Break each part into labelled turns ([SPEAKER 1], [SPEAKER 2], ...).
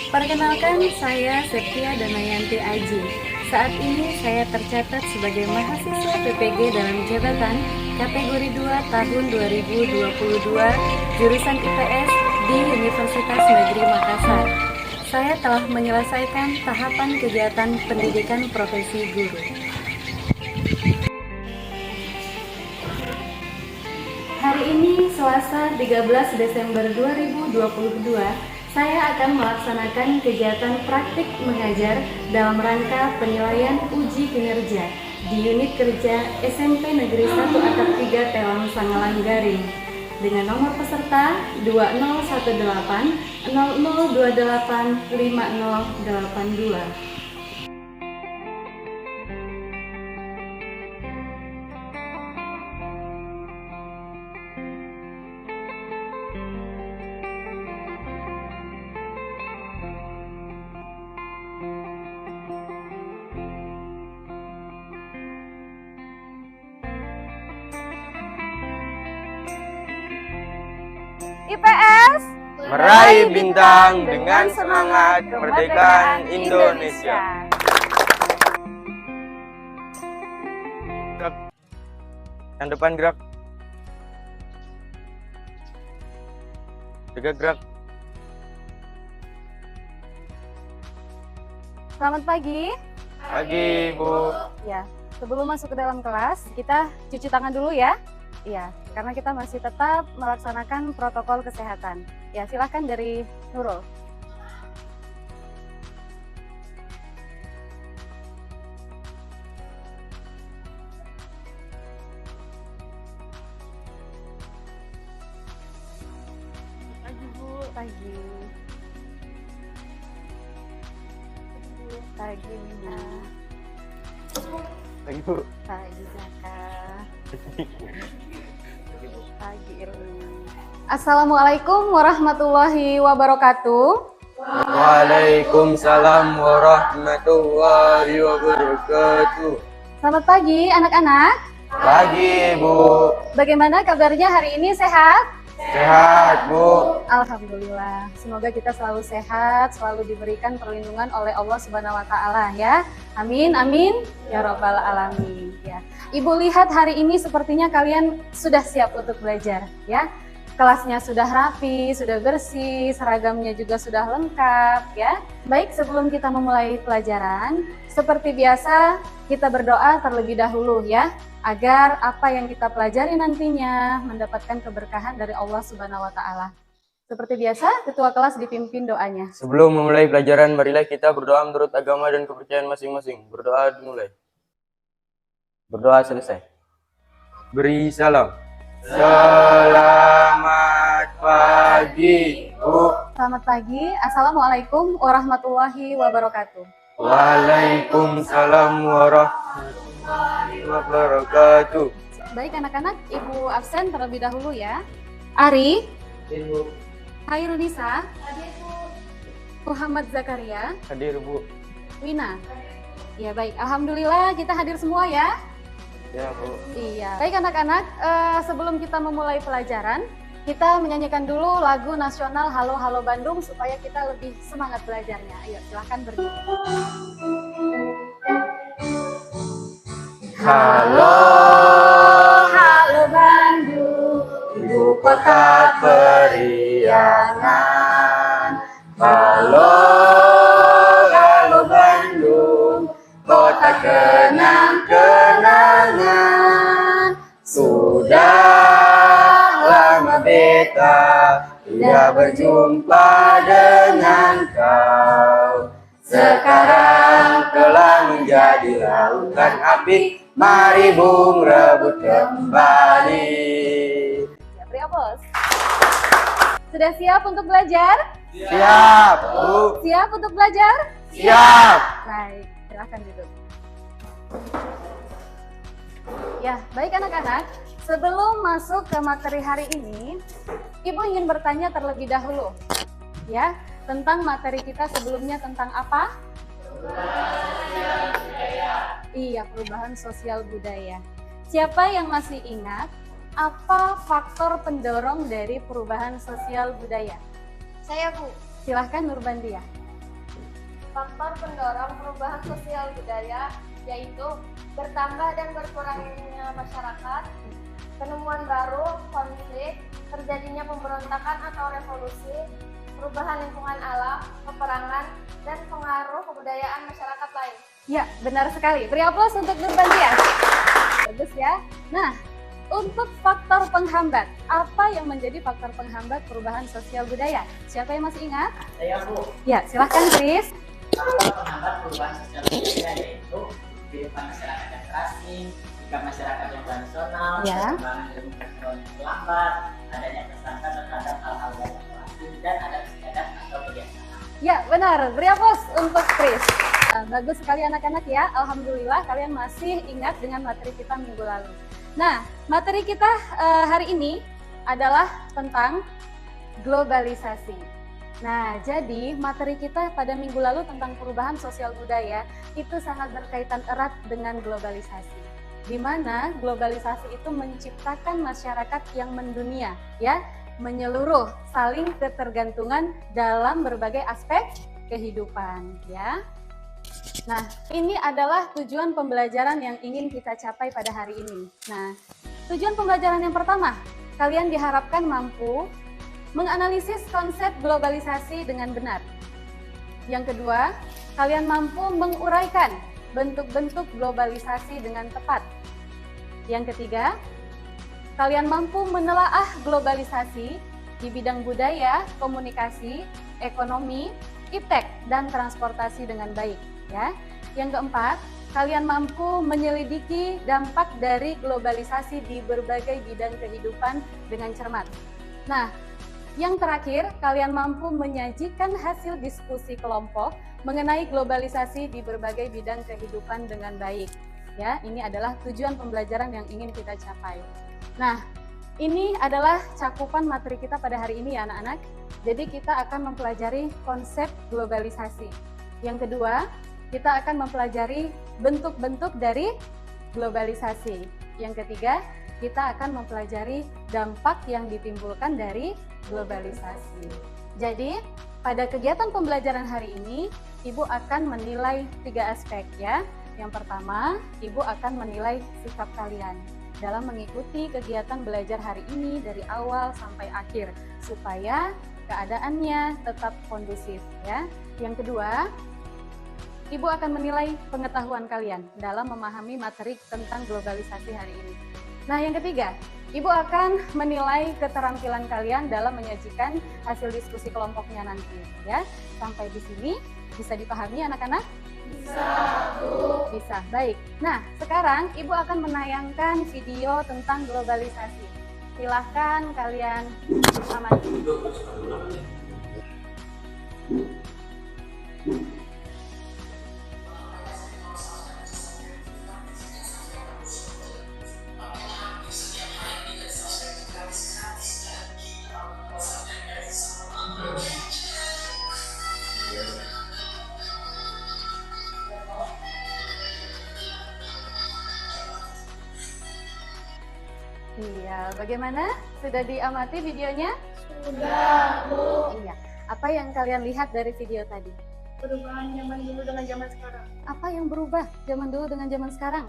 [SPEAKER 1] Perkenalkan, saya Septia Damayanti Aji. Saat ini saya tercatat sebagai mahasiswa PPG dalam jabatan kategori 2 tahun 2022 jurusan IPS di Universitas Negeri Makassar. Saya telah menyelesaikan tahapan kegiatan pendidikan profesi guru. Hari ini Selasa 13 Desember 2022, saya akan melaksanakan kegiatan praktik mengajar dalam rangka penilaian uji kinerja di unit kerja SMP Negeri 1 Atap 3 Telang Sangalang Garing dengan nomor peserta 2018 0028 5082.
[SPEAKER 2] IPS
[SPEAKER 3] meraih bintang dengan semangat kemerdekaan Indonesia. Gerak. Yang depan gerak. Tiga gerak.
[SPEAKER 2] Selamat pagi.
[SPEAKER 3] Pagi, Bu.
[SPEAKER 2] Ya, sebelum masuk ke dalam kelas, kita cuci tangan dulu ya. Iya, karena kita masih tetap melaksanakan protokol kesehatan. Ya, silahkan dari Nurul.
[SPEAKER 1] Pagi Bu.
[SPEAKER 2] Pagi. Pagi Nina.
[SPEAKER 3] Pagi, Bu.
[SPEAKER 2] Pagi Zaka. Pagi Irwin. Assalamualaikum warahmatullahi wabarakatuh.
[SPEAKER 3] Waalaikumsalam warahmatullahi wabarakatuh.
[SPEAKER 2] Selamat pagi anak-anak.
[SPEAKER 3] Pagi, Bu.
[SPEAKER 2] Bagaimana kabarnya hari ini, sehat?
[SPEAKER 3] Sehat, Bu.
[SPEAKER 2] Alhamdulillah. Semoga kita selalu sehat, selalu diberikan perlindungan oleh Allah Subhanahu wa taala ya. Amin amin ya rabbal alamin ya. Ibu lihat hari ini sepertinya kalian sudah siap untuk belajar ya. Kelasnya sudah rapi, sudah bersih, seragamnya juga sudah lengkap ya. Baik, sebelum kita memulai pelajaran, seperti biasa kita berdoa terlebih dahulu ya, agar apa yang kita pelajari nantinya mendapatkan keberkahan dari Allah Subhanahu wa taala. Seperti biasa, ketua kelas dipimpin doanya.
[SPEAKER 3] Sebelum memulai pelajaran, marilah kita berdoa menurut agama dan kepercayaan masing-masing. Berdoa dimulai. Berdoa selesai. Beri salam. Selamat pagi, Bu.
[SPEAKER 2] Selamat pagi, Assalamualaikum warahmatullahi wabarakatuh.
[SPEAKER 3] Waalaikumsalam warahmatullahi wabarakatuh.
[SPEAKER 2] Baik anak-anak, Ibu absen terlebih dahulu ya. Ari, Hairunisa, Muhammad Zakaria,
[SPEAKER 3] Hadir, Bu.
[SPEAKER 2] Wina. Ya baik, Alhamdulillah kita hadir semua ya.
[SPEAKER 3] Ya, Bu.
[SPEAKER 2] Iya. Baik anak-anak, sebelum kita memulai pelajaran, kita menyanyikan dulu lagu nasional Halo Halo Bandung supaya kita lebih semangat belajarnya. Ayo silahkan berdiri.
[SPEAKER 3] Halo,
[SPEAKER 2] Halo Bandung,
[SPEAKER 3] ibu kota periangan. Halo, halo Bandung, kota kenang-kenangan. Sudah lama beta tidak berjumpa dengan kau. Sekarang telah menjadi lautan api, mari bung rebut kembali.
[SPEAKER 2] ya, beri aplaus. Sudah siap untuk belajar?
[SPEAKER 3] Siap, Bu.
[SPEAKER 2] Siap untuk belajar?
[SPEAKER 3] Siap.
[SPEAKER 2] Baik, silahkan duduk. Ya, baik anak-anak. Sebelum masuk ke materi hari ini, Ibu ingin bertanya terlebih dahulu, ya, tentang materi kita sebelumnya tentang apa? Iya, perubahan sosial budaya. Siapa yang masih ingat apa faktor pendorong dari perubahan sosial budaya?
[SPEAKER 4] Saya, Bu.
[SPEAKER 2] Silahkan Nurbandia.
[SPEAKER 4] faktor pendorong perubahan sosial budaya, yaitu bertambah dan berkurangnya masyarakat, penemuan baru, konflik, terjadinya pemberontakan atau revolusi, perubahan lingkungan alam, peperangan, dan pengaruh kebudayaan masyarakat lain.
[SPEAKER 2] Ya, benar sekali. Beri aplaus untuk Nurbandia. Bagus ya. Nah, untuk faktor penghambat, apa yang menjadi faktor penghambat perubahan sosial budaya? Siapa yang masih ingat?
[SPEAKER 5] Saya Bu,
[SPEAKER 2] Ya, silahkan Chris.
[SPEAKER 5] faktor penghambat perubahan sosial budaya yaitu kehidupan masyarakat yang terasing, sikap masyarakat yang tradisional,
[SPEAKER 2] Ya.
[SPEAKER 5] perkembangan ilmu pengetahuan yang lambat, adanya prasangka terhadap hal-hal yang asing, dan adat istiadat atau kebiasaan.
[SPEAKER 2] Ya, benar. Beri aplaus untuk Chris. Bagus sekali anak-anak ya. Alhamdulillah kalian masih ingat dengan materi kita minggu lalu. Nah, materi kita hari ini adalah tentang globalisasi. Nah, jadi materi kita pada minggu lalu tentang perubahan sosial budaya itu sangat berkaitan erat dengan globalisasi. Di mana globalisasi itu menciptakan masyarakat yang mendunia, ya, menyeluruh, saling ketergantungan dalam berbagai aspek kehidupan, ya. Nah, ini adalah tujuan pembelajaran yang ingin kita capai pada hari ini. Nah, tujuan pembelajaran yang pertama, kalian diharapkan mampu menganalisis konsep globalisasi dengan benar. Yang kedua, kalian mampu menguraikan bentuk-bentuk globalisasi dengan tepat. Yang ketiga, kalian mampu menelaah globalisasi di bidang budaya, komunikasi, ekonomi, iptek, dan transportasi dengan baik. Ya. Yang keempat, kalian mampu menyelidiki dampak dari globalisasi di berbagai bidang kehidupan dengan cermat. Nah, yang terakhir, kalian mampu menyajikan hasil diskusi kelompok mengenai globalisasi di berbagai bidang kehidupan dengan baik. Ya, ini adalah tujuan pembelajaran yang ingin kita capai. Nah, ini adalah cakupan materi kita pada hari ini ya anak-anak. Jadi kita akan mempelajari konsep globalisasi. Yang kedua, kita akan mempelajari bentuk-bentuk dari globalisasi. Yang ketiga, kita akan mempelajari dampak yang ditimbulkan dari globalisasi. Jadi, pada kegiatan pembelajaran hari ini, Ibu akan menilai 3 aspek ya. Yang pertama, Ibu akan menilai sikap kalian dalam mengikuti kegiatan belajar hari ini dari awal sampai akhir supaya keadaannya tetap kondusif ya. Yang kedua, Ibu akan menilai pengetahuan kalian dalam memahami materi tentang globalisasi hari ini. Nah, yang ketiga, Ibu akan menilai keterampilan kalian dalam menyajikan hasil diskusi kelompoknya nanti ya. Sampai di sini bisa dipahami anak-anak? Bisa, Bu. Bisa, baik. Nah, sekarang Ibu akan menayangkan video tentang globalisasi. Silahkan kalian amati. Iya, bagaimana? Sudah diamati videonya?
[SPEAKER 4] Sudah, Bu.
[SPEAKER 2] Iya. Apa yang kalian lihat dari video tadi?
[SPEAKER 4] Perubahan zaman dulu dengan zaman sekarang.
[SPEAKER 2] Apa yang berubah zaman dulu dengan zaman sekarang?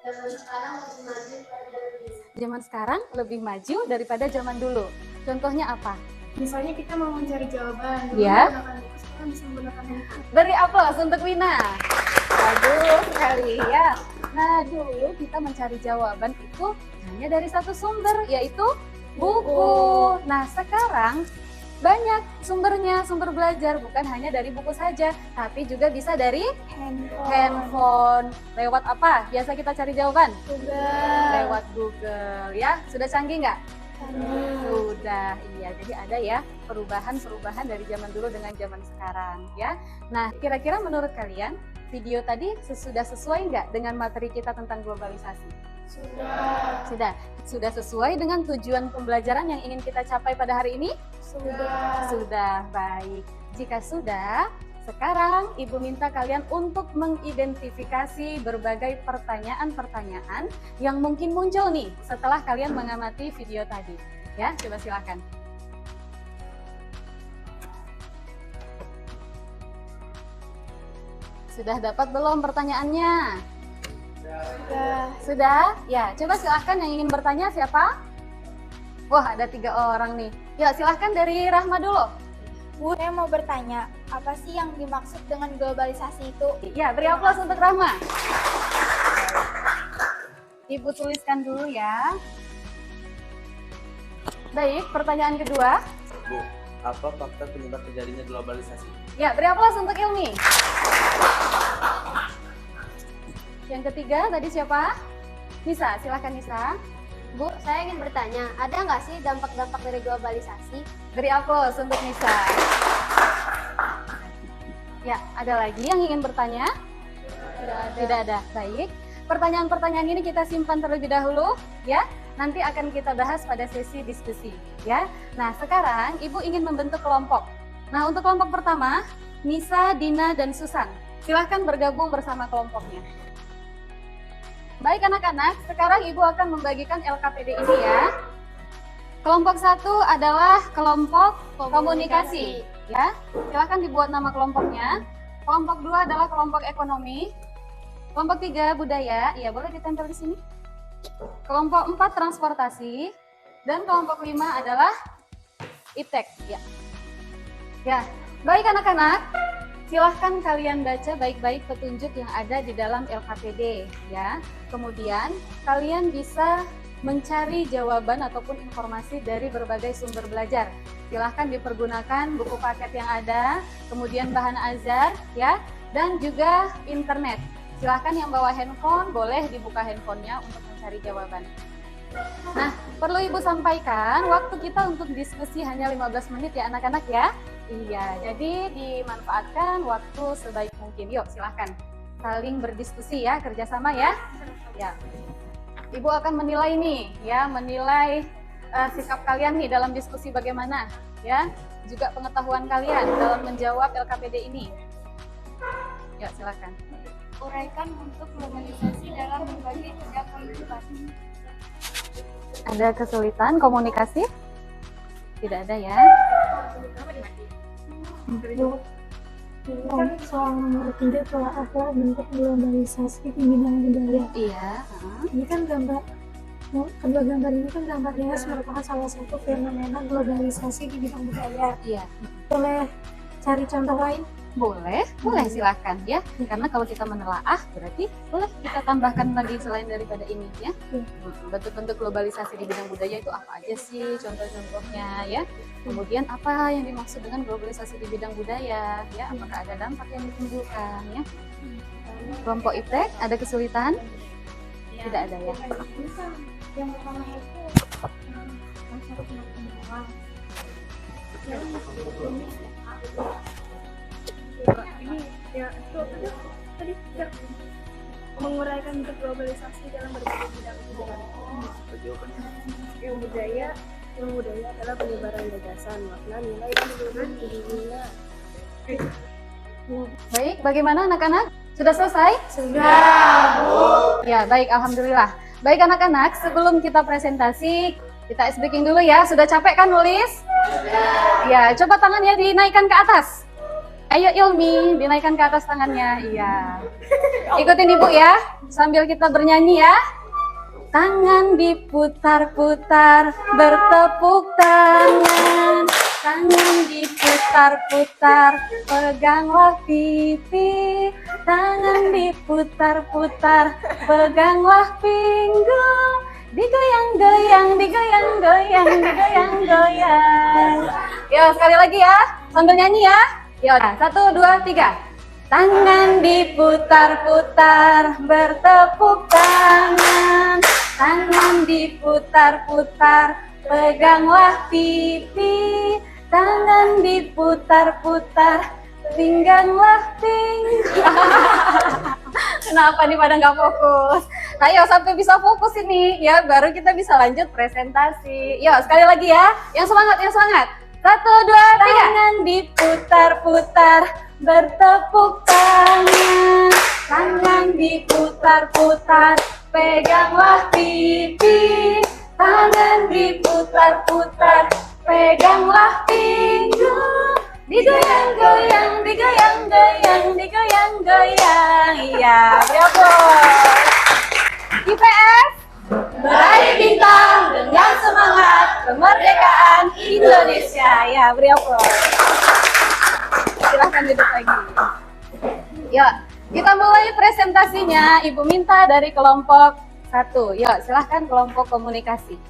[SPEAKER 4] Zaman sekarang lebih maju daripada dulu.
[SPEAKER 2] Zaman sekarang lebih maju daripada zaman dulu. Contohnya apa?
[SPEAKER 4] Misalnya kita mau mencari jawaban,
[SPEAKER 2] Ya.
[SPEAKER 4] menggunakan buku, sekarang bisa menggunakan handphone.
[SPEAKER 2] Beri aplaus untuk Wina. Bagus sekali ya. Nah, dulu kita mencari jawaban itu hanya dari satu sumber, yaitu buku. Nah, sekarang banyak sumbernya, sumber belajar bukan hanya dari buku saja, tapi juga bisa dari handphone. Lewat apa? Biasa kita cari jawaban? Lewat Google ya. Sudah canggih nggak? Sudah, iya. Jadi ada ya perubahan-perubahan dari zaman dulu dengan zaman sekarang ya. Nah, kira-kira menurut kalian video tadi sudah sesuai nggak dengan materi kita tentang globalisasi? Sudah sesuai dengan tujuan pembelajaran yang ingin kita capai pada hari ini? Sudah, baik. Jika sudah, sekarang Ibu minta kalian untuk mengidentifikasi berbagai pertanyaan-pertanyaan yang mungkin muncul nih setelah kalian mengamati video tadi. Ya, coba silakan. sudah dapat belum pertanyaannya? Sudah? Ya, coba silahkan yang ingin bertanya siapa? Wah, ada 3 orang nih. Ya, silahkan dari Rahma dulu.
[SPEAKER 6] Bu, saya mau bertanya, apa sih yang dimaksud dengan globalisasi itu?
[SPEAKER 2] Ya, beri aplaus untuk Rahma. Ibu tuliskan dulu ya. Baik, pertanyaan kedua.
[SPEAKER 3] Bu, apa fakta penyebab terjadinya globalisasi?
[SPEAKER 2] Ya, beri aplaus untuk Ilmi. Yang ketiga tadi siapa? Nisa, silahkan Nisa.
[SPEAKER 4] Bu, saya ingin bertanya, ada nggak sih dampak-dampak dari globalisasi?
[SPEAKER 2] Beri aplaus untuk Nisa. Ya, ada lagi yang ingin bertanya? Tidak ada. Baik. Pertanyaan-pertanyaan ini kita simpan terlebih dahulu, ya. Nanti akan kita bahas pada sesi diskusi, ya. Nah, sekarang Ibu ingin membentuk kelompok. Nah, untuk kelompok pertama, Nisa, Dina, dan Susan. Silahkan bergabung bersama kelompoknya. Baik anak-anak, sekarang Ibu akan membagikan LKPD ini ya. Kelompok 1 adalah kelompok komunikasi, ya. Silahkan dibuat nama kelompoknya. Kelompok 2 adalah kelompok ekonomi. Kelompok 3 budaya, iya boleh ditempel di sini. Kelompok 4 transportasi dan kelompok 5 adalah iptek, ya. Ya, baik anak-anak. Silahkan kalian baca baik-baik petunjuk yang ada di dalam LKPD, ya. Kemudian kalian bisa mencari jawaban ataupun informasi dari berbagai sumber belajar. Silahkan dipergunakan buku paket yang ada, kemudian bahan ajar, ya, dan juga internet. Silahkan yang bawa handphone, boleh dibuka handphonenya untuk mencari jawaban. Nah, perlu Ibu sampaikan, waktu kita untuk diskusi hanya 15 menit ya anak-anak ya. Iya, jadi dimanfaatkan waktu sebaik mungkin. Yuk, silahkan saling berdiskusi ya, kerjasama ya. Ya, Ibu akan menilai nih, ya, menilai sikap kalian nih dalam diskusi bagaimana, ya, juga pengetahuan kalian dalam menjawab LKPD ini. Ya, silahkan.
[SPEAKER 6] Uraikan untuk globalisasi dalam berbagai bidang kehidupan.
[SPEAKER 2] Ada kesulitan komunikasi? Tidak ada ya.
[SPEAKER 7] Soal nomor 3 telah ada bentuk globalisasi di bidang budaya.
[SPEAKER 2] Iya.
[SPEAKER 7] Ini kan kedua gambar ini kan gambarnya merupakan salah satu fenomena globalisasi di bidang budaya.
[SPEAKER 2] Iya.
[SPEAKER 7] Boleh cari contoh lain?
[SPEAKER 2] Boleh silahkan ya. Karena kalau kita menelaah berarti boleh kita tambahkan lagi selain daripada ini ya. Bentuk-bentuk globalisasi di bidang budaya itu apa aja sih contoh-contohnya ya. Kemudian apa yang dimaksud dengan globalisasi di bidang budaya ya, apakah ada dampak yang ditimbulkan ya. Kelompok iptek ada kesulitan? Tidak ada ya.
[SPEAKER 6] Yang pertama itu masyarakat pemula. Ini ya itu tadi menguraikan bentuk globalisasi dalam berbagai bidang kehidupan. Yang budaya adalah penyebaran gagasan, makna, nilai, dan nilai di dunia.
[SPEAKER 2] Baik, bagaimana anak-anak? Sudah selesai?
[SPEAKER 6] Sudah, Bu.
[SPEAKER 2] Ya, baik, alhamdulillah. Baik anak-anak, sebelum kita presentasi, kita ice breaking dulu ya. Sudah capek kan nulis? Sudah. Ya, coba tangannya dinaikkan ke atas. Ayo Ilmi, dinaikkan ke atas tangannya. Iya. Ikutin Ibu ya, sambil kita bernyanyi ya. Tangan diputar-putar, bertepuk tangan. Tangan diputar-putar, peganglah pipi. Tangan diputar-putar, peganglah pinggul. Digoyang-goyang, digoyang-goyang, digoyang-goyang. Yo, sekali lagi ya, sambil nyanyi ya. Ya udah, 1, 2, 3. Tangan diputar-putar, bertepuk tangan. Tangan diputar-putar, peganglah pipi. Tangan diputar-putar, pingganglah pinggul. Kenapa nih pada nggak fokus? Ayo sampai bisa fokus ini ya, baru kita bisa lanjut presentasi. Yuk sekali lagi ya, yang semangat, yang semangat. 1, 2, 3. Tangan diputar-putar, bertepuk tangan. Tangan diputar-putar, peganglah pipi. Tangan diputar-putar, peganglah pinggul. Digoyang-goyang, digoyang-goyang, digoyang-goyang. Iya, beri aplaus. IPS meraih bintang dengan semangat kemerdekaan Indonesia. Ya, beri aplaus. Silahkan duduk lagi. Yuk, kita mulai presentasinya. Ibu minta dari kelompok 1. Yuk, silahkan kelompok komunikasi.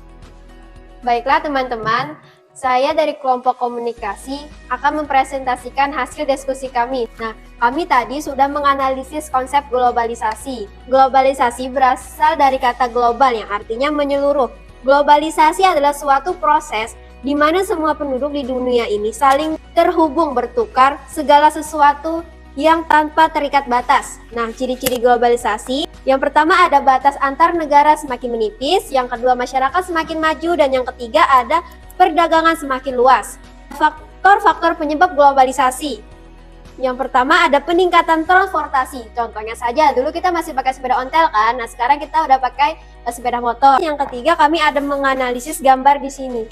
[SPEAKER 4] Baiklah teman-teman, saya dari kelompok komunikasi akan mempresentasikan hasil diskusi kami. Nah, kami tadi sudah menganalisis konsep globalisasi. Globalisasi berasal dari kata global yang artinya menyeluruh. Globalisasi adalah suatu proses di mana semua penduduk di dunia ini saling terhubung, bertukar segala sesuatu yang tanpa terikat batas. Nah, ciri-ciri globalisasi, yang pertama ada batas antar negara semakin menipis, yang kedua masyarakat semakin maju, dan yang ketiga ada perdagangan semakin luas. Faktor-faktor penyebab globalisasi. Yang pertama ada peningkatan transportasi. Contohnya saja, dulu kita masih pakai sepeda ontel kan, nah sekarang kita udah pakai sepeda motor. Yang ketiga kami ada menganalisis gambar di sini.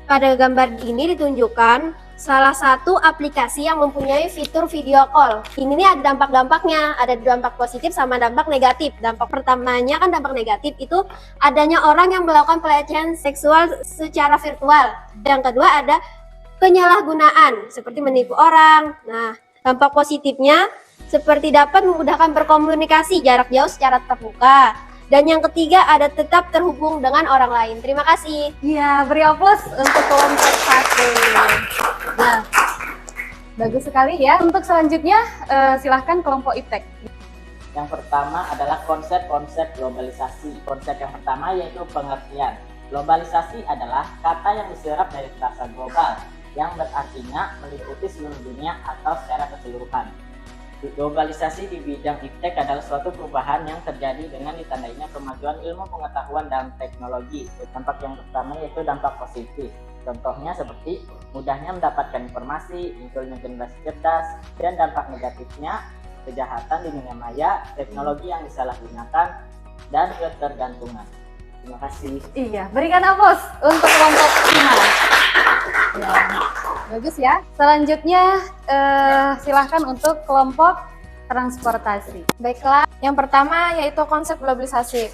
[SPEAKER 4] Pada gambar ini ditunjukkan salah satu aplikasi yang mempunyai fitur video call. Ini nih ada dampak-dampaknya, ada dampak positif sama dampak negatif. Dampak pertamanya kan dampak negatif itu adanya orang yang melakukan pelecehan seksual secara virtual. Yang kedua ada penyalahgunaan seperti menipu orang. Nah, dampak positifnya seperti dapat memudahkan berkomunikasi jarak jauh secara terbuka. Dan yang ketiga ada tetap terhubung dengan orang lain. Terima kasih.
[SPEAKER 2] Iya, beri aplaus untuk kelompok 1. Nah, bagus sekali ya. Untuk selanjutnya, silahkan kelompok IPTEK.
[SPEAKER 5] Yang pertama adalah konsep-konsep globalisasi. Konsep yang pertama yaitu pengertian. Globalisasi adalah kata yang diserap dari frasa global yang berartinya meliputi seluruh dunia atau secara keseluruhan. Globalisasi di bidang IPTEK adalah suatu perubahan yang terjadi dengan ditandainya kemajuan ilmu pengetahuan dan teknologi. Dampak yang pertama yaitu dampak positif. Contohnya seperti mudahnya mendapatkan informasi, munculnya generasi cerdas, dan dampak negatifnya kejahatan di dunia maya, teknologi yang disalahgunakan, dan ketergantungan. Terima kasih.
[SPEAKER 2] Iya, berikan aplaus untuk kelompok 5. Ya, bagus ya. Selanjutnya silahkan untuk kelompok transportasi.
[SPEAKER 6] Baiklah, yang pertama yaitu konsep globalisasi.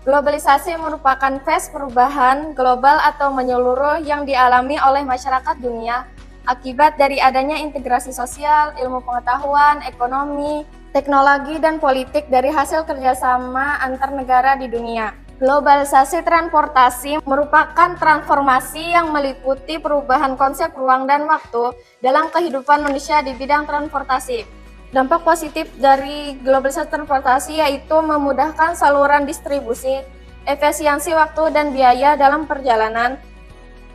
[SPEAKER 6] Globalisasi merupakan fase perubahan global atau menyeluruh yang dialami oleh masyarakat dunia akibat dari adanya integrasi sosial, ilmu pengetahuan, ekonomi, teknologi, dan politik dari hasil kerjasama antar negara di dunia. Globalisasi transportasi merupakan transformasi yang meliputi perubahan konsep ruang dan waktu dalam kehidupan manusia di bidang transportasi. Dampak positif dari globalisasi transportasi yaitu memudahkan saluran distribusi, efisiensi waktu dan biaya dalam perjalanan.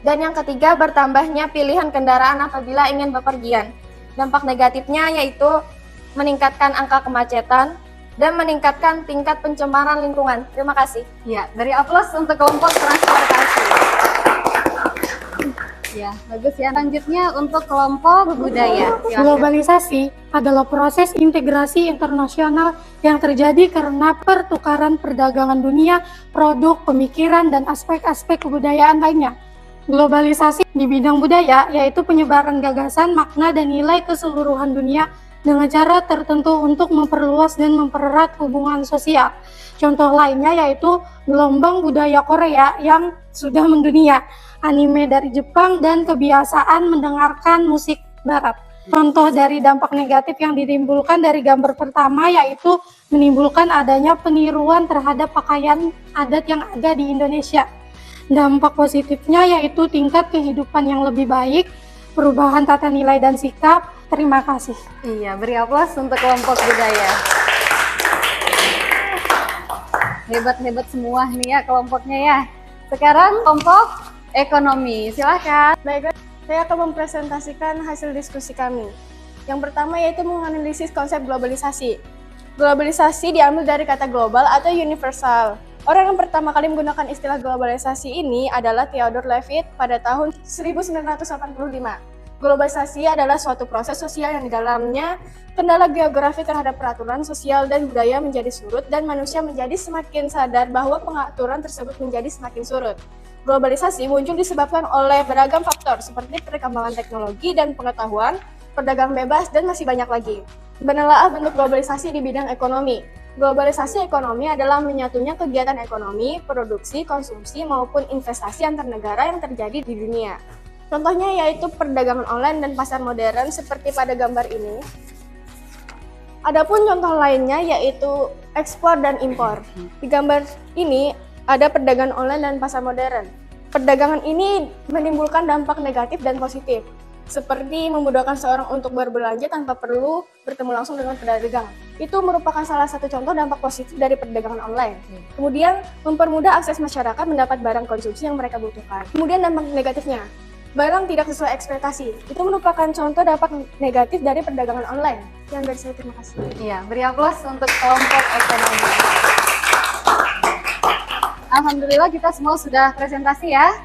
[SPEAKER 6] Dan yang ketiga, bertambahnya pilihan kendaraan apabila ingin bepergian. Dampak negatifnya yaitu meningkatkan angka kemacetan dan meningkatkan tingkat pencemaran lingkungan. Terima kasih.
[SPEAKER 2] Ya, beri aplaus untuk kelompok transportasi. Ya, bagus ya. Selanjutnya untuk kelompok budaya. Silahkan.
[SPEAKER 7] Globalisasi adalah proses integrasi internasional yang terjadi karena pertukaran perdagangan dunia, produk, pemikiran, dan aspek-aspek kebudayaan lainnya. Globalisasi di bidang budaya yaitu penyebaran gagasan, makna, dan nilai keseluruhan dunia dengan cara tertentu untuk memperluas dan mempererat hubungan sosial. Contoh lainnya yaitu gelombang budaya Korea yang sudah mendunia, anime dari Jepang, dan kebiasaan mendengarkan musik barat. Contoh dari dampak negatif yang ditimbulkan dari gambar pertama yaitu menimbulkan adanya peniruan terhadap pakaian adat yang ada di Indonesia. Dampak positifnya yaitu tingkat kehidupan yang lebih baik, perubahan tata nilai dan sikap. Terima kasih.
[SPEAKER 2] Iya, beri aplaus untuk kelompok budaya. Hebat-hebat semua nih ya kelompoknya ya. Sekarang kelompok ekonomi, silakan.
[SPEAKER 6] Baiklah, saya akan mempresentasikan hasil diskusi kami. Yang pertama yaitu menganalisis konsep globalisasi. Globalisasi diambil dari kata global atau universal. Orang yang pertama kali menggunakan istilah globalisasi ini adalah Theodore Levitt pada tahun 1985. Globalisasi adalah suatu proses sosial yang di dalamnya kendala geografi terhadap peraturan sosial dan budaya menjadi surut dan manusia menjadi semakin sadar bahwa pengaturan tersebut menjadi semakin surut. Globalisasi muncul disebabkan oleh beragam faktor seperti perkembangan teknologi dan pengetahuan, perdagangan bebas, dan masih banyak lagi. Menelaah bentuk globalisasi di bidang ekonomi. Globalisasi ekonomi adalah menyatunya kegiatan ekonomi, produksi, konsumsi, maupun investasi antar negara yang terjadi di dunia. Contohnya yaitu perdagangan online dan pasar modern seperti pada gambar ini. Adapun contoh lainnya yaitu ekspor dan impor. Di gambar ini ada perdagangan online dan pasar modern. Perdagangan ini menimbulkan dampak negatif dan positif, seperti memudahkan seorang untuk berbelanja tanpa perlu bertemu langsung dengan pedagang. Itu merupakan salah satu contoh dampak positif dari perdagangan online. Kemudian, mempermudah akses masyarakat mendapat barang konsumsi yang mereka butuhkan. Kemudian dampak negatifnya, barang tidak sesuai ekspektasi. Itu merupakan contoh dampak negatif dari perdagangan online. Yang dari saya, terima kasih.
[SPEAKER 2] Iya, beri aplaus untuk kelompok ekonomi. Alhamdulillah kita semua sudah presentasi ya.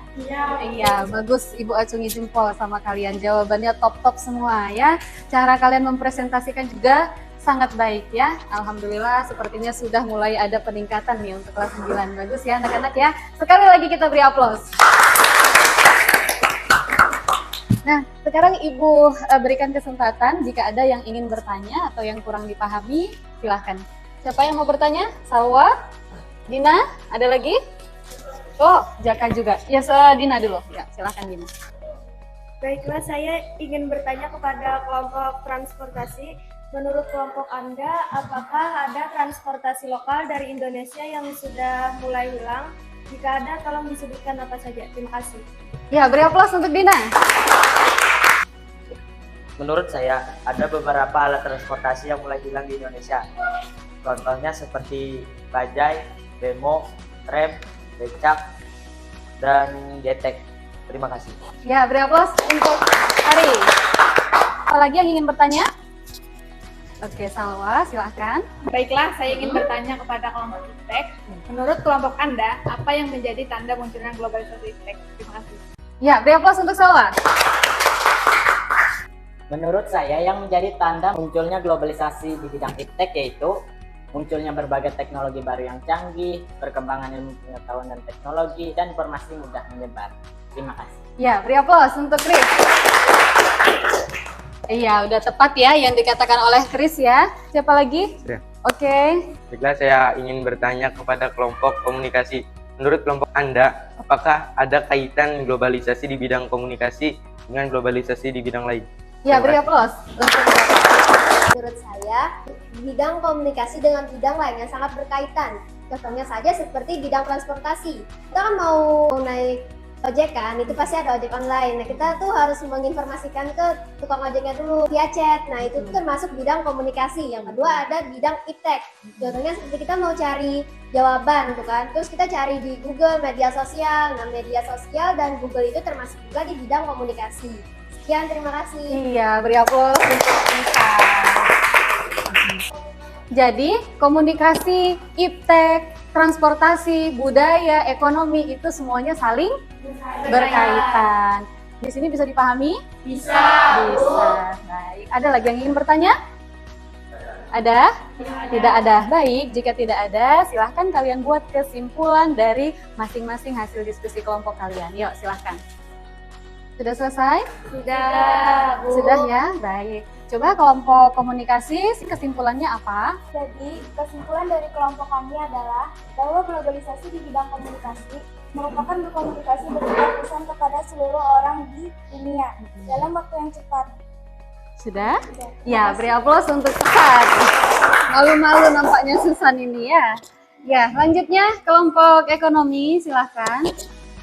[SPEAKER 2] Iya, bagus Ibu acungi jempol sama kalian. Jawabannya top-top semua ya. Cara kalian mempresentasikan juga sangat baik ya. Alhamdulillah sepertinya sudah mulai ada peningkatan nih untuk kelas 9. Bagus ya anak-anak ya. Sekali lagi kita beri aplaus. Nah, sekarang Ibu berikan kesempatan jika ada yang ingin bertanya atau yang kurang dipahami, silahkan. Siapa yang mau bertanya? Salwa? Dina? Ada lagi? Oh, Jaka juga. Ya, Dina dulu. Ya, silahkan Dina.
[SPEAKER 8] Baiklah, saya ingin bertanya kepada kelompok transportasi. Menurut kelompok Anda, apakah ada transportasi lokal dari Indonesia yang sudah mulai hilang? Jika ada, tolong disebutkan apa saja. Terima kasih.
[SPEAKER 2] Ya, beri aplaus untuk Dina.
[SPEAKER 5] Menurut saya, ada beberapa alat transportasi yang mulai hilang di Indonesia. Contohnya seperti bajai, bemo, tram, becak, dan getek. Terima kasih.
[SPEAKER 2] Ya, beri aplaus untuk Ari. Apalagi yang ingin bertanya? Oke, Salwa, silahkan.
[SPEAKER 9] Baiklah, saya ingin bertanya kepada kelompok iptek. Menurut kelompok Anda, apa yang menjadi tanda munculnya globalisasi iptek? Terima kasih.
[SPEAKER 2] Ya, beri aplaus untuk Salwa.
[SPEAKER 5] Menurut saya, yang menjadi tanda munculnya globalisasi di bidang iptek yaitu munculnya berbagai teknologi baru yang canggih, perkembangan ilmu pengetahuan dan teknologi, dan informasi mudah menyebar. Terima kasih.
[SPEAKER 2] Ya, beri aplaus untuk Chris. Iya, udah tepat ya yang dikatakan oleh Chris ya. Siapa lagi?
[SPEAKER 3] Ya.
[SPEAKER 2] Oke.
[SPEAKER 3] Baiklah, saya ingin bertanya kepada kelompok komunikasi. Menurut kelompok Anda, apakah ada kaitan globalisasi di bidang komunikasi dengan globalisasi di bidang lain?
[SPEAKER 2] Ya, beri aplaus untuk
[SPEAKER 4] Menurut saya, bidang komunikasi dengan bidang lainnya sangat berkaitan. Contohnya saja seperti bidang transportasi. Kita kan mau naik ojek kan, itu pasti ada ojek online. Nah, kita tuh harus menginformasikan ke tukang ojeknya dulu via chat. Nah, itu tuh termasuk bidang komunikasi. Yang kedua ada bidang iptek. Contohnya seperti kita mau cari jawaban tuh kan. Terus kita cari di Google media sosial. Nah, media sosial dan Google itu termasuk juga di bidang komunikasi. Sekian, terima kasih.
[SPEAKER 2] Iya, beri aplaus untuk Nisa. Jadi, komunikasi, iptek, transportasi, budaya, ekonomi itu semuanya saling berkaitan. Di sini bisa dipahami? Bisa. Bisa. Baik. Ada lagi yang ingin bertanya? Ada? Tidak ada. Baik, jika tidak ada, silahkan kalian buat kesimpulan dari masing-masing hasil diskusi kelompok kalian. Yuk, silahkan. Sudah selesai?
[SPEAKER 4] Sudah, Bu.
[SPEAKER 2] Sudah ya? Baik. Coba kelompok komunikasi, kesimpulannya apa?
[SPEAKER 8] Jadi, kesimpulan dari kelompok kami adalah bahwa globalisasi di bidang komunikasi merupakan berkomunikasi berkesan kepada seluruh orang di dunia dalam waktu yang cepat.
[SPEAKER 2] Sudah? Ya, beri aplaus untuk Susan. Malu-malu nampaknya Susan ini ya. Ya, selanjutnya kelompok ekonomi, silahkan.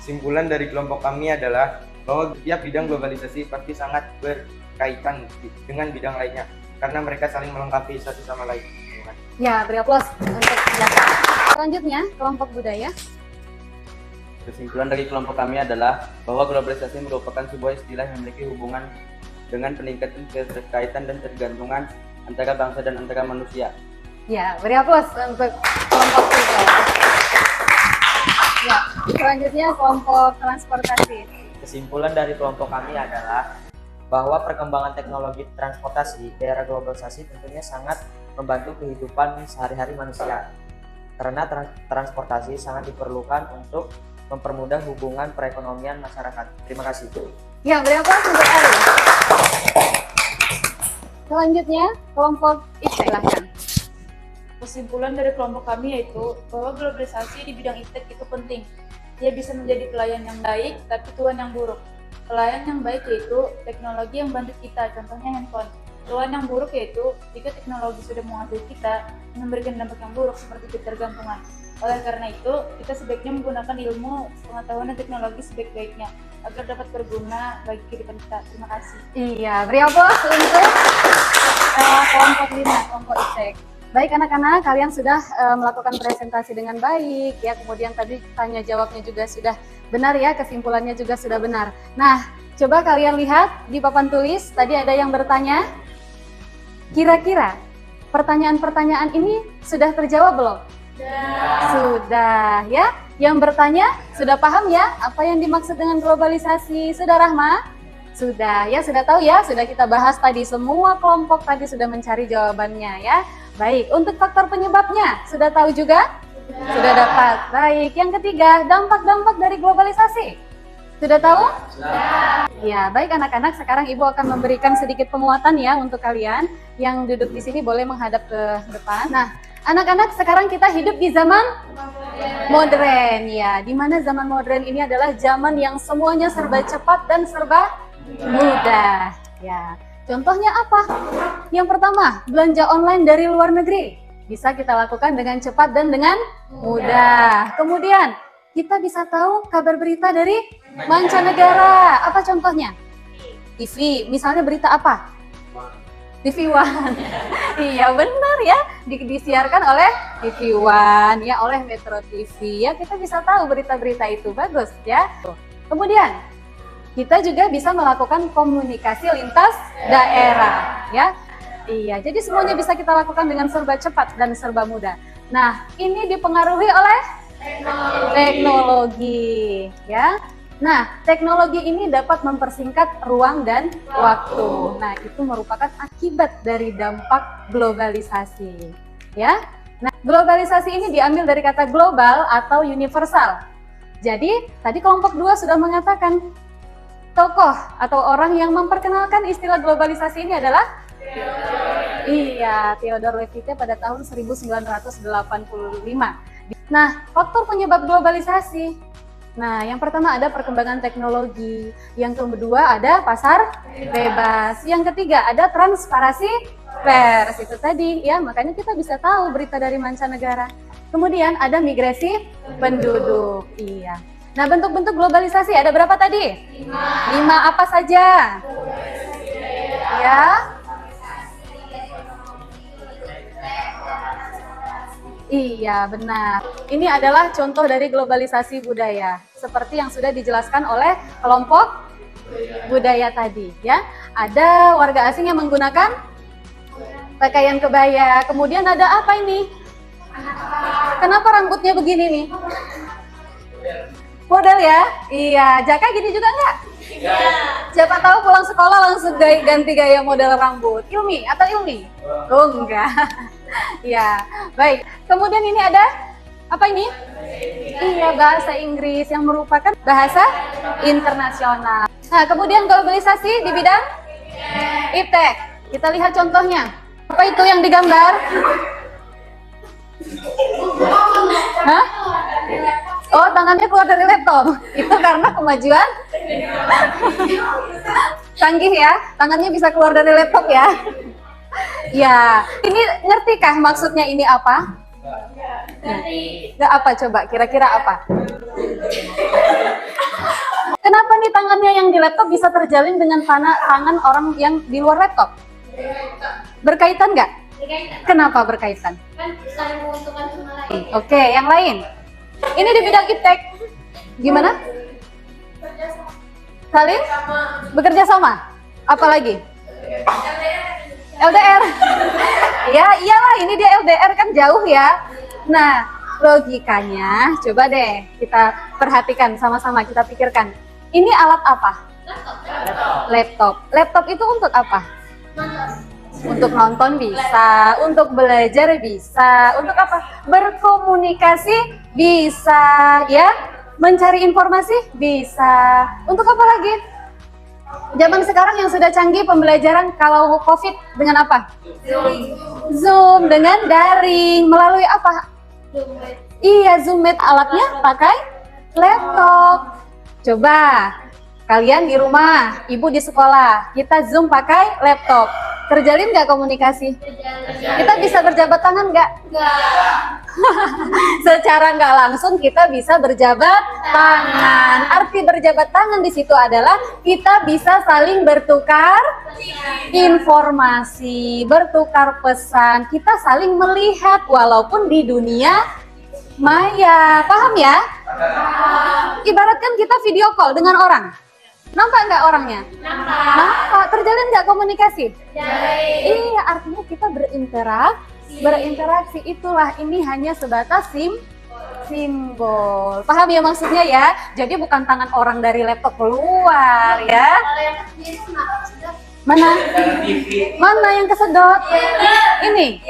[SPEAKER 3] Kesimpulan dari kelompok kami adalah bahwa tiap bidang globalisasi pasti sangat berkaitan dengan bidang lainnya karena mereka saling melengkapi satu sama lain.
[SPEAKER 2] Ya, beri aplaus untuk Jaka. Selanjutnya, kelompok budaya.
[SPEAKER 10] Kesimpulan dari kelompok kami adalah bahwa globalisasi merupakan sebuah istilah yang memiliki hubungan dengan peningkatan keterkaitan dan ketergantungan antara bangsa dan antara manusia.
[SPEAKER 2] Ya, beri aplaus untuk kelompok budaya. Ya, selanjutnya kelompok transportasi.
[SPEAKER 5] Kesimpulan dari kelompok kami adalah bahwa perkembangan teknologi transportasi di era globalisasi tentunya sangat membantu kehidupan sehari-hari manusia. Karena transportasi sangat diperlukan untuk
[SPEAKER 11] mempermudah hubungan perekonomian masyarakat. Terima kasih.
[SPEAKER 2] Ya, beri aplaus untuk Ali. Selanjutnya, kelompok IPTEK, silahkan.
[SPEAKER 12] Kesimpulan dari kelompok kami yaitu bahwa globalisasi di bidang iptek itu penting. Dia bisa menjadi pelayan yang baik, tapi tuan yang buruk. Pelayan yang baik yaitu teknologi yang bantu kita, contohnya handphone. Tuan yang buruk yaitu jika teknologi sudah menguasai kita, memberikan dampak yang buruk seperti ketergantungan. Oleh karena itu, kita sebaiknya menggunakan ilmu, pengetahuan, dan teknologi sebaik-baiknya agar dapat berguna bagi kehidupan kita. Terima kasih.
[SPEAKER 2] Iya, beri aplaus untuk kelompok 5, kelompok IPTEK. Baik anak-anak, kalian sudah melakukan presentasi dengan baik ya. Kemudian tadi tanya jawabnya juga sudah benar ya, kesimpulannya juga sudah benar. Nah, coba kalian lihat di papan tulis, tadi ada yang bertanya. Kira-kira pertanyaan-pertanyaan ini sudah terjawab belum? Sudah ya. Yang bertanya sudah paham ya apa yang dimaksud dengan globalisasi? Sudah Rahma? Sudah ya, sudah tahu ya, sudah kita bahas tadi, semua kelompok tadi sudah mencari jawabannya ya. Baik, untuk faktor penyebabnya sudah tahu juga? Sudah dapat. Baik, yang ketiga, dampak-dampak dari globalisasi. Sudah tahu? Sudah. Ya, baik anak-anak, sekarang Ibu akan memberikan sedikit penguatan ya untuk kalian yang duduk di sini, boleh menghadap ke depan. Nah, anak-anak, sekarang kita hidup di zaman modern ya. Di mana zaman modern ini adalah zaman yang semuanya serba cepat dan serba mudah ya. Contohnya apa? Yang pertama, belanja online dari luar negeri. Bisa kita lakukan dengan cepat dan dengan mudah. Kemudian, kita bisa tahu kabar berita dari mancanegara. Apa contohnya? TV. Misalnya berita apa? TV One. Iya benar ya, disiarkan oleh TV One ya, oleh Metro TV ya. Kita bisa tahu berita-berita itu, bagus ya. Kemudian, kita juga bisa melakukan komunikasi lintas daerah ya. Iya, jadi semuanya bisa kita lakukan dengan serba cepat dan serba mudah. Nah, ini dipengaruhi oleh teknologi ya. Nah, teknologi ini dapat mempersingkat ruang dan waktu. Nah, itu merupakan akibat dari dampak globalisasi ya. Nah, globalisasi ini diambil dari kata global atau universal. Jadi, tadi kelompok 2 sudah mengatakan tokoh atau orang yang memperkenalkan istilah globalisasi ini adalah Theodore Levite pada tahun 1985. Nah, faktor penyebab globalisasi. Nah, yang pertama ada perkembangan teknologi, yang kedua ada pasar bebas, yang ketiga ada transparansi pers. Itu tadi ya, makanya kita bisa tahu berita dari mancanegara. Kemudian ada migrasi penduduk. Iya. Nah, bentuk-bentuk globalisasi ada berapa tadi? 5 apa saja? Ya. Iya, benar. Ini adalah contoh dari globalisasi budaya, seperti yang sudah dijelaskan oleh kelompok budaya tadi, ya. Ada warga asing yang menggunakan pakaian kebaya. Kemudian ada apa ini? Kenapa rambutnya begini nih? Model ya? Iya, Jaka gini juga enggak? Iya. Siapa tahu pulang sekolah langsung ganti gaya model rambut. Ilmi atau Ilmi? Oh enggak. Iya, baik. Kemudian ini ada apa ini? Iya, bahasa Inggris yang merupakan bahasa internasional. Nah, kemudian globalisasi di bidang iptek. Kita lihat contohnya. Apa itu yang digambar? Hah? Oh, tangannya keluar dari laptop. Itu karena kemajuan canggih ya. Tangannya bisa keluar dari laptop ya. Ya, ini ngertikah maksudnya ini apa? Nggak apa coba, kira-kira apa? Kenapa nih tangannya yang di laptop bisa terjalin dengan tangan orang yang di luar laptop? Berkaitan nggak? Kenapa berkaitan?
[SPEAKER 4] Kan saling menguntungkan sama lain.
[SPEAKER 2] Oke, yang lain. Ini di bidang iptek. Gimana? Saling? Bekerja sama? Apalagi? LDR. Ya, iyalah, ini dia LDR kan jauh ya. Nah, logikanya coba deh kita perhatikan sama-sama, kita pikirkan. Ini alat apa? Laptop. Laptop itu untuk apa? Untuk nonton bisa, untuk belajar bisa, untuk apa? Berkomunikasi bisa, ya. Mencari informasi? Bisa. Untuk apa lagi? Zaman sekarang yang sudah canggih pembelajaran kalau COVID dengan apa? Zoom, dengan daring. Melalui apa? Iya, Zoom Meet. Alatnya pakai laptop. Coba, kalian di rumah, ibu di sekolah, kita Zoom pakai laptop. Terjalin nggak komunikasi? Kita bisa berjabat tangan nggak? Secara nggak langsung kita bisa berjabat tangan. Arti berjabat tangan di situ adalah kita bisa saling bertukar informasi, bertukar pesan. Kita saling melihat walaupun di dunia maya. Paham ya? Ibaratkan kita video call dengan orang. Nampak nggak orangnya? Nampak. Terjalin nggak komunikasi? Iya, artinya kita berinteraksi. Itulah, ini hanya sebatas simbol. Paham ya maksudnya ya? Jadi bukan tangan orang dari laptop keluar ya. Mana? Mana yang kesedot? Ini?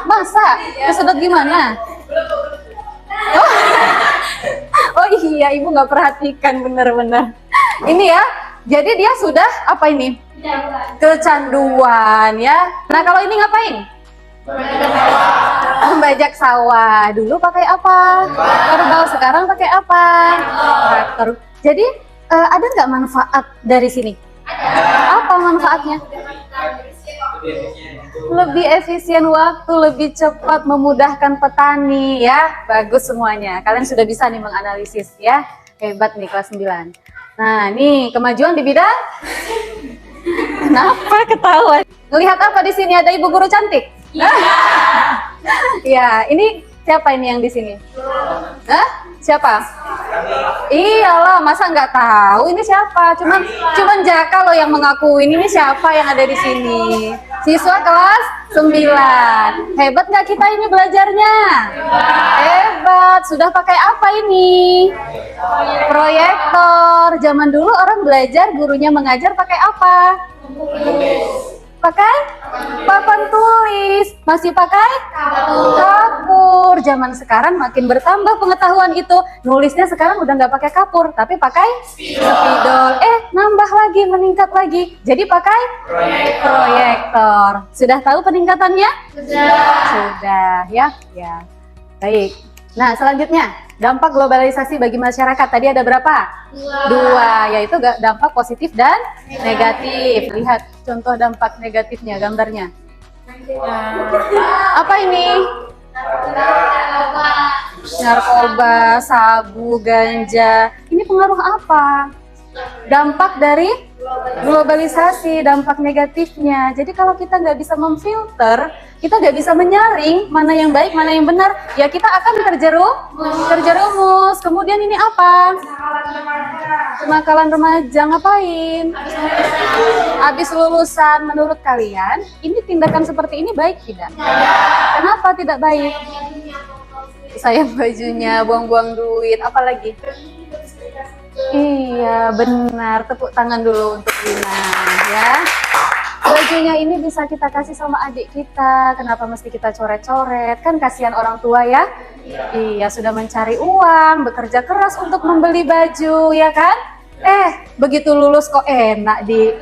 [SPEAKER 2] Masa? Kesedot gimana? Oh iya, ibu nggak perhatikan benar-benar. Ini ya, jadi dia sudah apa ini? Kecanduan ya. Nah kalau ini ngapain? Membajak sawah. Dulu pakai apa? Kerbau. Sekarang pakai apa? Traktor. Jadi ada nggak manfaat dari sini? Apa manfaatnya? Lebih efisien waktu, lebih cepat, memudahkan petani ya. Bagus semuanya. Kalian sudah bisa nih menganalisis ya. Hebat nih kelas 9. Nah, nih kemajuan di bidang. Kenapa ketawa? Ngelihat apa di sini? Ada ibu guru cantik? Ya, ini siapa ini yang di sini? Hah? Siapa? Iyalah, masa nggak tahu ini siapa? Cuman Jaka loh yang mengakuin ini siapa yang ada di sini. Siswa kelas 9. Hebat nggak kita ini belajarnya? Hebat. Sudah pakai apa ini? Proyektor. Zaman dulu orang belajar, gurunya mengajar pakai apa? Pakai papan tulis. Masih pakai kapur. Zaman sekarang makin bertambah pengetahuan itu. Nulisnya sekarang udah nggak pakai kapur, tapi pakai spidol. Nambah lagi, meningkat lagi. Jadi pakai proyektor. Sudah tahu peningkatannya? Sudah ya. Ya. Baik. Nah, selanjutnya dampak globalisasi bagi masyarakat. Tadi ada berapa? Dua, yaitu dampak positif dan negatif. Lihat contoh dampak negatifnya, gambarnya. Apa ini? Narkoba, sabu, ganja. Ini pengaruh apa? Dampak dari globalisasi, dampak negatifnya. Jadi kalau kita nggak bisa memfilter, kita nggak bisa menyaring mana yang baik, mana yang benar, ya kita akan terjerumus. Kemudian ini apa? Kenakalan remaja. Ngapain? Habis lulusan, menurut kalian, ini tindakan seperti ini baik tidak? Kenapa tidak baik? Sayang bajunya, buang-buang duit, apalagi? Iya, benar. Tepuk tangan dulu untuk Lina ya. Bajunya ini bisa kita kasih sama adik kita. Kenapa mesti kita coret-coret? Kan kasihan orang tua ya. Iya, sudah mencari uang, bekerja keras untuk membeli baju, ya kan? Begitu lulus kok enak di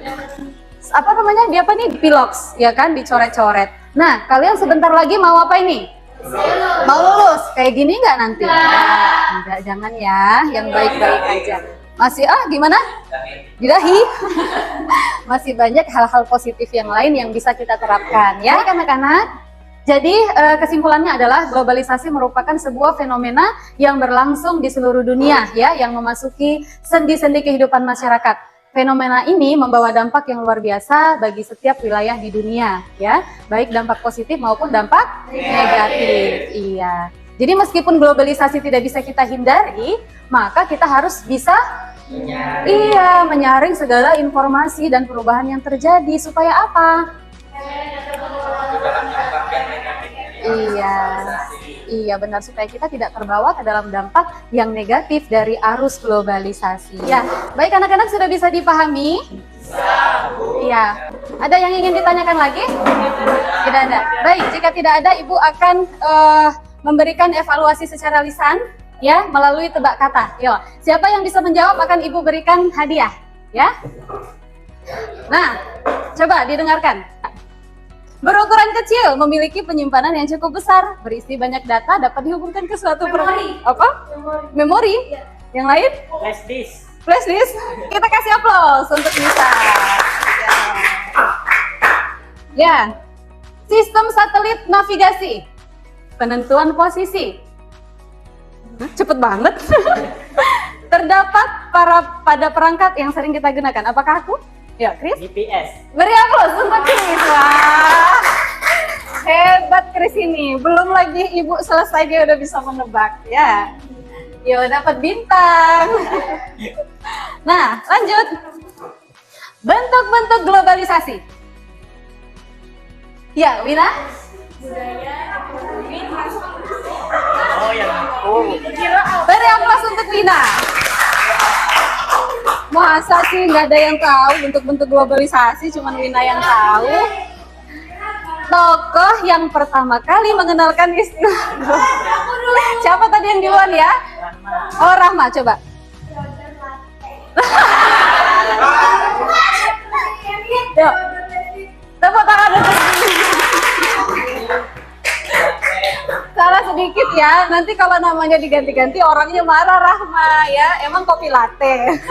[SPEAKER 2] apa namanya? Di apa nih? Pilox, ya kan? Dicoret-coret. Nah, kalian sebentar lagi mau apa ini? Mau lulus kayak gini nggak nanti? Enggak, jangan ya, yang baik-baik aja. Masih gimana? Di dahi. Masih banyak hal-hal positif yang lain yang bisa kita terapkan ya, anak-anak. Jadi kesimpulannya adalah globalisasi merupakan sebuah fenomena yang berlangsung di seluruh dunia ya, yang memasuki sendi-sendi kehidupan masyarakat. Fenomena ini membawa dampak yang luar biasa bagi setiap wilayah di dunia ya, baik dampak positif maupun dampak negatif. Iya. Jadi meskipun globalisasi tidak bisa kita hindari, maka kita harus bisa menyaring segala informasi dan perubahan yang terjadi supaya apa? Iya benar, supaya kita tidak terbawa ke dalam dampak yang negatif dari arus globalisasi. Ya, baik anak-anak, sudah bisa dipahami? Iya. Ada yang ingin ditanyakan lagi? Tidak ada. Baik, jika tidak ada, Ibu akan memberikan evaluasi secara lisan ya melalui tebak kata. Yo, siapa yang bisa menjawab akan Ibu berikan hadiah ya. Nah, coba didengarkan. Berukuran kecil, memiliki penyimpanan yang cukup besar, berisi banyak data, dapat dihubungkan ke suatu apa? Memori. Yang lain?
[SPEAKER 5] Flash disk.
[SPEAKER 2] Flash disk. Kita kasih aplaus untuk Nisa. Ya. Sistem satelit navigasi. Penentuan posisi. Cepet banget. Terdapat pada perangkat yang sering kita gunakan. Apakah aku? Ya, Chris?
[SPEAKER 5] GPS.
[SPEAKER 2] Beri aplaus untuk Chris. Wah, hebat Chris ini. Belum lagi Ibu selesai dia udah bisa menebak. Ya, yo dapat bintang. Nah, lanjut. Bentuk-bentuk globalisasi. Ya, Wina?
[SPEAKER 5] Oh, yang aku.
[SPEAKER 2] Beri aplaus untuk Wina. Masa sih nggak ada yang tahu bentuk-bentuk globalisasi, cuman Wina yang tahu. Tokoh yang pertama kali mengenalkan istilah. Siapa tadi yang duluan ya? Oh, Rahma, coba. Yuk, tepuk tangan untuk salah sedikit ya, nanti kalau namanya diganti-ganti orangnya marah Rahma ya, emang kopi latte.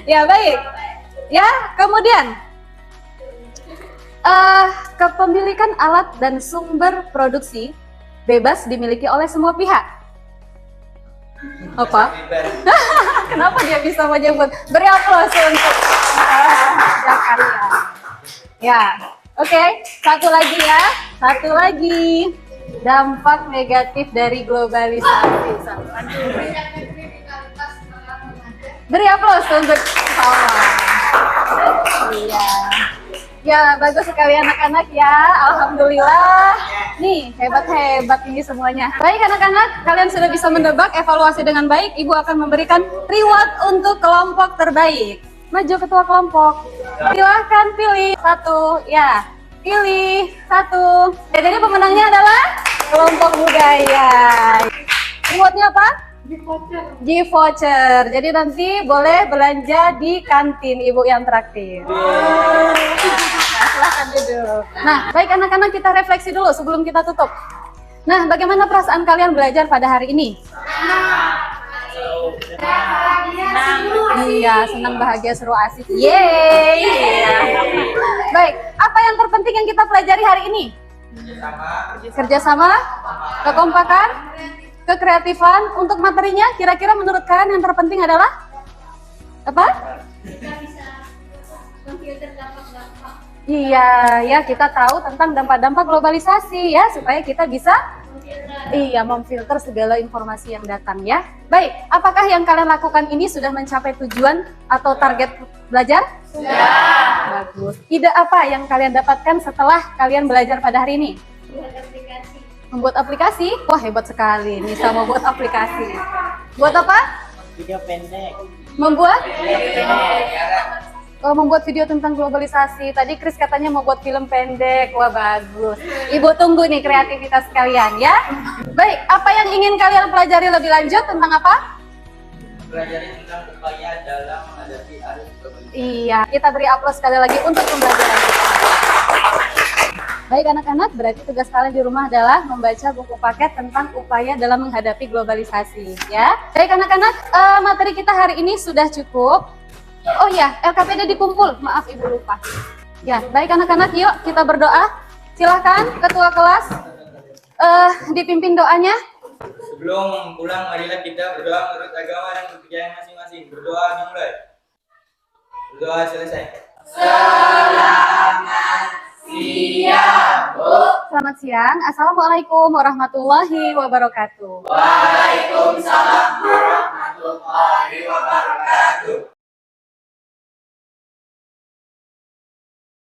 [SPEAKER 2] Ya baik, ya kemudian kepemilikan alat dan sumber produksi bebas dimiliki oleh semua pihak. Apa? Kenapa dia bisa menyebut? Beri aplaus untuk Zakaria. Ya, oke, satu lagi ya, satu lagi. Dampak negatif dari globalisasi. Beri aplaus untuk Paula. Iya. Ya, bagus sekali anak-anak ya. Alhamdulillah. Nih, hebat-hebat ini semuanya. Baik anak-anak, kalian sudah bisa menebak, evaluasi dengan baik. Ibu akan memberikan reward untuk kelompok terbaik. Maju ketua kelompok. Silahkan pilih satu. Ya, pilih satu. Ya, jadi pemenangnya adalah kelompok budaya. Rewardnya apa? G-voucher. Jadi nanti boleh belanja di kantin, Ibu yang traktir. Nah, silahkan duduk. Nah, baik anak-anak, kita refleksi dulu sebelum kita tutup. Nah, bagaimana perasaan kalian belajar pada hari ini? Iya, senang, bahagia, seru, asik. Yeay. Baik, apa yang terpenting yang kita pelajari hari ini? Kerjasama, kekompakan, kekreatifan. Untuk materinya, kira-kira menurut kalian yang terpenting adalah apa? Iya, ya kita tahu tentang dampak-dampak globalisasi ya, supaya kita bisa memfilter segala informasi yang datang ya. Baik, apakah yang kalian lakukan ini sudah mencapai tujuan atau target belajar? Sudah. Bagus. Ide apa yang kalian dapatkan setelah kalian belajar pada hari ini? Membuat aplikasi? Wah, hebat sekali. Bisa membuat aplikasi. Buat apa?
[SPEAKER 5] Video pendek.
[SPEAKER 2] Membuat? Membuat video tentang globalisasi. Tadi Chris katanya mau buat film pendek. Wah, bagus. Ibu tunggu nih kreativitas kalian ya. Baik, apa yang ingin kalian pelajari lebih lanjut tentang apa?
[SPEAKER 10] Pelajari tentang upaya dalam menghadapi arus globalisasi.
[SPEAKER 2] Iya, kita beri aplaus sekali lagi untuk pembelajaran kita. Baik anak-anak, berarti tugas kalian di rumah adalah membaca buku paket tentang upaya dalam menghadapi globalisasi ya. Baik anak-anak, materi kita hari ini sudah cukup. Oh ya, LKPD dikumpul, maaf Ibu lupa. Ya, baik anak-anak, yuk kita berdoa. Silahkan ketua kelas dipimpin doanya.
[SPEAKER 3] Sebelum pulang, marilah kita berdoa menurut agama dan kepercayaan masing-masing. Berdoa dimulai. Berdoa selesai.
[SPEAKER 2] Selamat siang. Assalamualaikum warahmatullahi wabarakatuh.
[SPEAKER 13] Waalaikumsalam warahmatullahi wabarakatuh.